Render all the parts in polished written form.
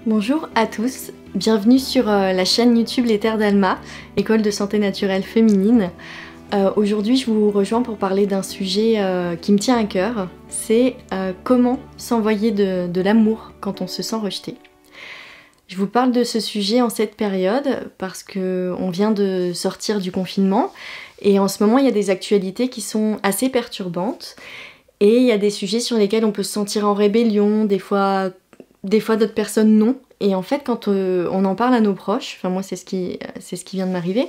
Bonjour à tous, bienvenue sur la chaîne YouTube Les Terres d'Alma, école de santé naturelle féminine. Aujourd'hui je vous rejoins pour parler d'un sujet qui me tient à cœur, c'est comment s'envoyer de l'amour quand on se sent rejeté. Je vous parle de ce sujet en cette période parce qu'on vient de sortir du confinement et en ce moment il y a des actualités qui sont assez perturbantes et il y a des sujets sur lesquels on peut se sentir en rébellion, des fois d'autres personnes non. Et en fait quand on en parle à nos proches, enfin moi c'est ce qui vient de m'arriver,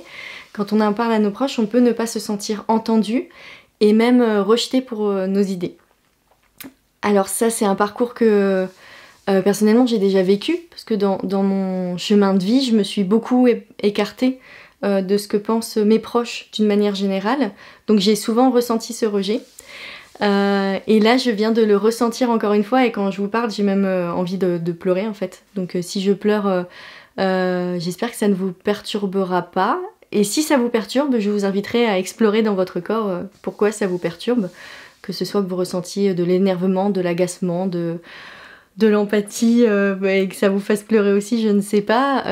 quand on en parle à nos proches on peut ne pas se sentir entendu et même rejeté pour nos idées. Alors ça c'est un parcours que personnellement j'ai déjà vécu, parce que dans mon chemin de vie je me suis beaucoup écartée de ce que pensent mes proches d'une manière générale, donc j'ai souvent ressenti ce rejet. Et là je viens de le ressentir encore une fois et quand je vous parle j'ai même envie de pleurer en fait. Donc si je pleure, j'espère que ça ne vous perturbera pas. Et si ça vous perturbe, je vous inviterai à explorer dans votre corps pourquoi ça vous perturbe. Que ce soit que vous ressentiez de l'énervement, de l'agacement, de l'empathie et que ça vous fasse pleurer aussi, je ne sais pas.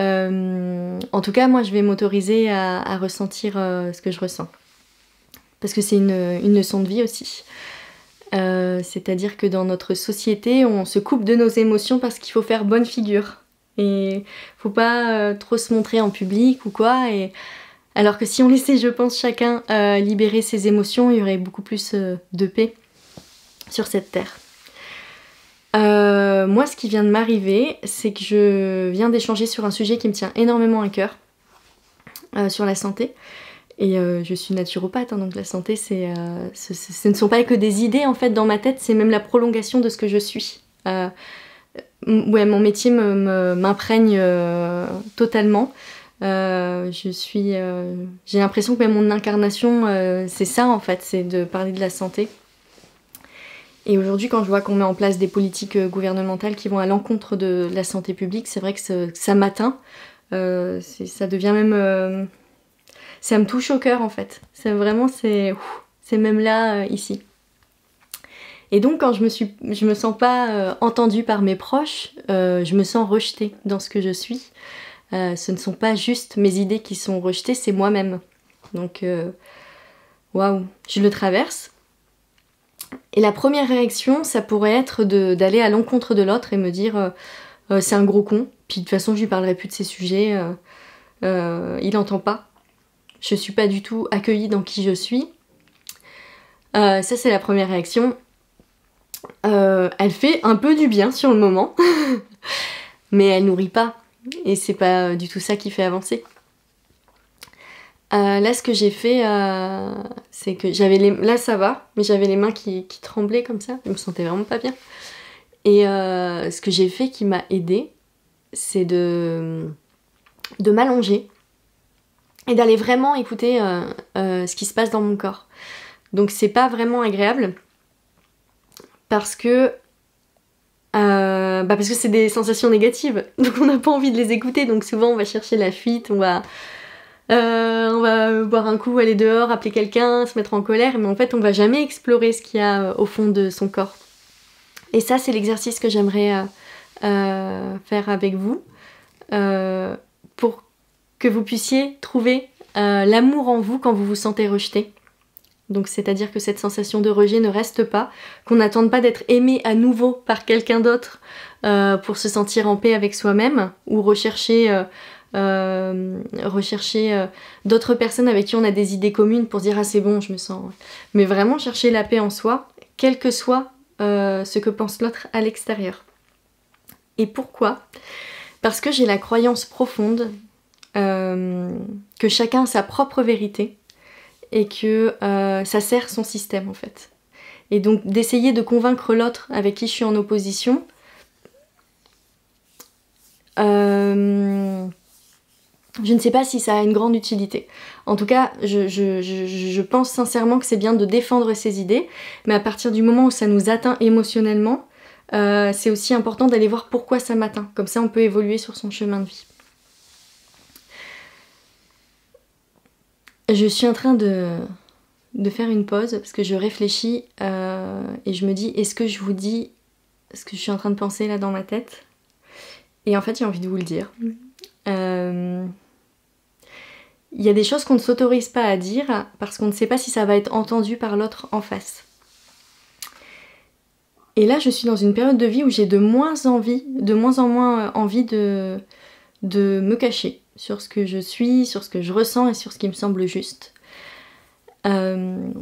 En tout cas moi je vais m'autoriser à ressentir ce que je ressens. Parce que c'est une leçon de vie aussi. C'est-à-dire que dans notre société, on se coupe de nos émotions parce qu'il faut faire bonne figure. Et faut pas trop se montrer en public ou quoi. Alors que si on laissait, je pense, chacun libérer ses émotions, il y aurait beaucoup plus de paix sur cette terre. Moi, ce qui vient de m'arriver, c'est que je viens d'échanger sur un sujet qui me tient énormément à cœur, sur la santé. Et je suis naturopathe, hein, donc la santé, ce ne sont pas que des idées en fait dans ma tête, c'est même la prolongation de ce que je suis. Ouais, mon métier m'imprègne totalement. J'ai l'impression que même mon incarnation, c'est ça en fait, c'est de parler de la santé. Et aujourd'hui, quand je vois qu'on met en place des politiques gouvernementales qui vont à l'encontre de la santé publique, c'est vrai que ça m'atteint. Ça devient même... ça me touche au cœur en fait. C'est même là, ici. Et donc quand je me sens pas entendue par mes proches, je me sens rejetée dans ce que je suis. Ce ne sont pas juste mes idées qui sont rejetées, c'est moi-même. Donc, waouh, je le traverse. Et la première réaction, ça pourrait être d'aller à l'encontre de l'autre et me dire c'est un gros con, puis de toute façon je lui parlerai plus de ces sujets, il entend pas. Je suis pas du tout accueillie dans qui je suis. Ça c'est la première réaction. Elle fait un peu du bien sur le moment, mais elle nourrit pas. Et c'est pas du tout ça qui fait avancer. Là ce que j'ai fait, c'est que là ça va, mais j'avais les mains qui tremblaient comme ça. Je me sentais vraiment pas bien. Et ce que j'ai fait qui m'a aidée, c'est de m'allonger et d'aller vraiment écouter ce qui se passe dans mon corps. Donc c'est pas vraiment agréable parce que c'est des sensations négatives, donc on n'a pas envie de les écouter, donc souvent on va chercher la fuite, on va boire un coup, aller dehors, appeler quelqu'un, se mettre en colère, mais en fait on va jamais explorer ce qu'il y a au fond de son corps. Et ça c'est l'exercice que j'aimerais faire avec vous pour que vous puissiez trouver l'amour en vous quand vous vous sentez rejeté. Donc c'est-à-dire que cette sensation de rejet ne reste pas, qu'on n'attende pas d'être aimé à nouveau par quelqu'un d'autre pour se sentir en paix avec soi-même, ou rechercher d'autres personnes avec qui on a des idées communes pour dire ah c'est bon je me sens... Mais vraiment chercher la paix en soi, quel que soit ce que pense l'autre à l'extérieur. Et pourquoi ? Parce que j'ai la croyance profonde que chacun a sa propre vérité et que ça sert son système en fait. Et donc d'essayer de convaincre l'autre avec qui je suis en opposition, je ne sais pas si ça a une grande utilité. En tout cas, je pense sincèrement que c'est bien de défendre ses idées, mais à partir du moment où ça nous atteint émotionnellement, c'est aussi important d'aller voir pourquoi ça m'atteint. Comme ça, on peut évoluer sur son chemin de vie. Je suis en train de faire une pause parce que je réfléchis et je me dis, est-ce que je vous dis ce que je suis en train de penser là dans ma tête ? Et en fait, j'ai envie de vous le dire. Il y a des choses qu'on ne s'autorise pas à dire parce qu'on ne sait pas si ça va être entendu par l'autre en face. Et là, je suis dans une période de vie où j'ai de moins en moins envie de me cacher sur ce que je suis, sur ce que je ressens et sur ce qui me semble juste. Il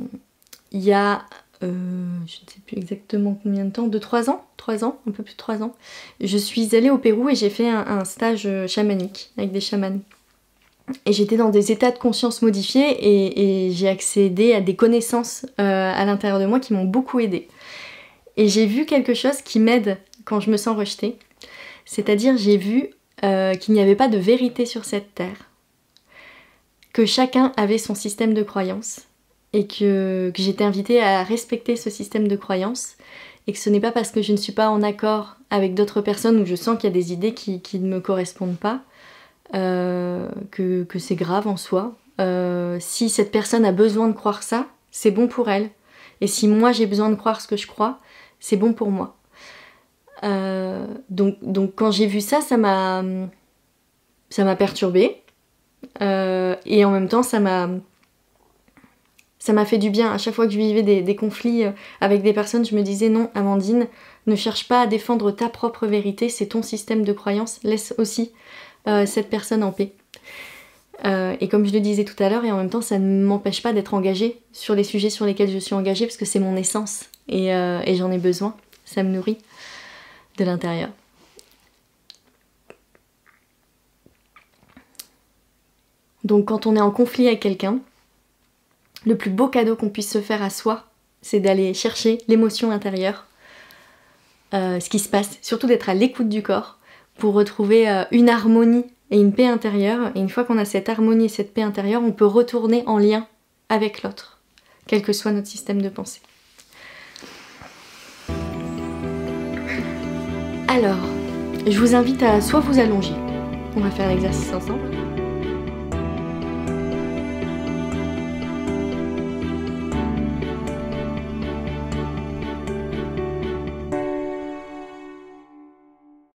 y a, je ne sais plus exactement combien de temps, 3 ans, un peu plus de 3 ans, je suis allée au Pérou et j'ai fait un stage chamanique avec des chamans. Et j'étais dans des états de conscience modifiés et j'ai accédé à des connaissances à l'intérieur de moi qui m'ont beaucoup aidée. Et j'ai vu quelque chose qui m'aide quand je me sens rejetée. C'est-à-dire j'ai vu qu'il n'y avait pas de vérité sur cette terre. Que chacun avait son système de croyance. Et que j'étais invitée à respecter ce système de croyance. Et que ce n'est pas parce que je ne suis pas en accord avec d'autres personnes ou je sens qu'il y a des idées qui ne me correspondent pas. Que c'est grave en soi. Si cette personne a besoin de croire ça, c'est bon pour elle. Et si moi j'ai besoin de croire ce que je crois, c'est bon pour moi. Donc quand j'ai vu ça, ça m'a perturbée. Et en même temps, ça m'a fait du bien. À chaque fois que je vivais des conflits avec des personnes, je me disais non, Amandine, ne cherche pas à défendre ta propre vérité, c'est ton système de croyance. Laisse aussi cette personne en paix. Et comme je le disais tout à l'heure, et en même temps ça ne m'empêche pas d'être engagée sur les sujets sur lesquels je suis engagée parce que c'est mon essence et j'en ai besoin, ça me nourrit de l'intérieur. Donc quand on est en conflit avec quelqu'un, le plus beau cadeau qu'on puisse se faire à soi, c'est d'aller chercher l'émotion intérieure, ce qui se passe, surtout d'être à l'écoute du corps, pour retrouver une harmonie et une paix intérieure. Et une fois qu'on a cette harmonie et cette paix intérieure, on peut retourner en lien avec l'autre, quel que soit notre système de pensée. Alors, je vous invite à soit vous allonger, on va faire l'exercice ensemble,